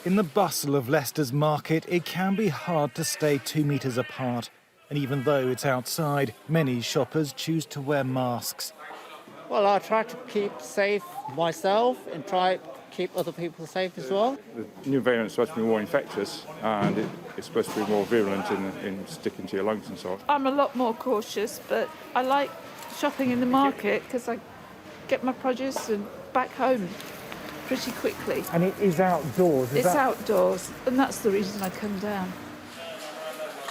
In the bustle of Leicester's market, it can be hard to stay 2 metres apart. And even though it's outside, many shoppers choose to wear masks. Well, I try to keep safe myself and try to keep other people safe as well. The new variant is supposed to be more infectious and it's supposed to be more virulent in sticking to your lungs and so on. I'm a lot more cautious, but I like shopping in the market because I get my produce and back home pretty quickly. And it is outdoors? It's outdoors, and that's the reason I come down.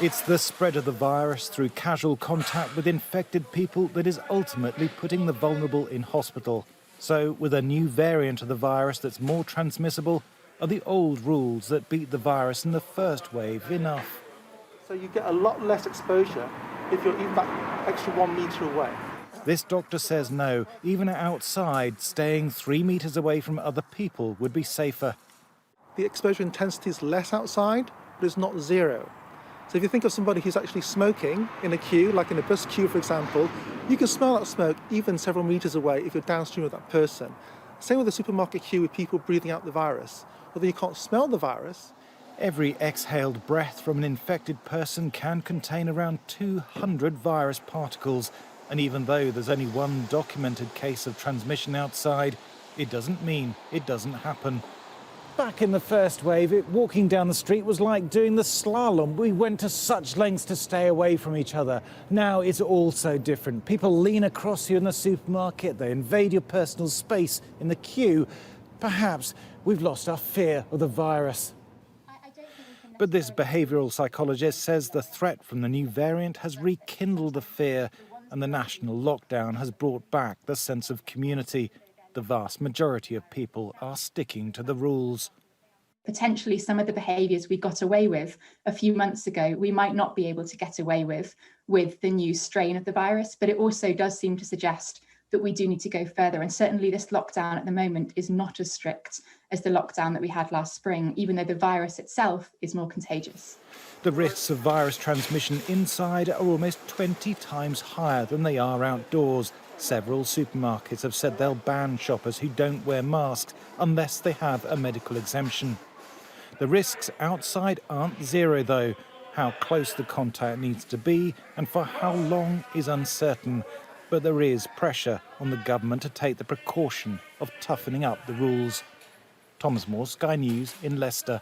It's the spread of the virus through casual contact with infected people that is ultimately putting the vulnerable in hospital. So, with a new variant of the virus that's more transmissible, are the old rules that beat the virus in the first wave enough? So you get a lot less exposure if you're even that extra 1 metre away. This doctor says no, even outside, staying 3 metres away from other people would be safer. The exposure intensity is less outside, but it's not zero. So if you think of somebody who's actually smoking in a queue, like in a bus queue, for example, you can smell that smoke even several metres away if you're downstream of that person. Same with the supermarket queue with people breathing out the virus. Although you can't smell the virus. Every exhaled breath from an infected person can contain around 200 virus particles. And even though there's only one documented case of transmission outside, it doesn't mean it doesn't happen. Back in the first wave, walking down the street was like doing the slalom. We went to such lengths to stay away from each other. Now it's all so different. People lean across you in the supermarket, they invade your personal space in the queue. Perhaps we've lost our fear of the virus. But this behavioural psychologist says the threat from the new variant has rekindled the fear, and the national lockdown has brought back the sense of community. The vast majority of people are sticking to the rules. Potentially some of the behaviours we got away with a few months ago, we might not be able to get away with the new strain of the virus, but it also does seem to suggest that we do need to go further. And certainly this lockdown at the moment is not as strict as the lockdown that we had last spring, even though the virus itself is more contagious. The risks of virus transmission inside are almost 20 times higher than they are outdoors. Several supermarkets have said they'll ban shoppers who don't wear masks unless they have a medical exemption. The risks outside aren't zero, though. How close the contact needs to be and for how long is uncertain. But there is pressure on the government to take the precaution of toughening up the rules. Thomas Moore, Sky News in Leicester.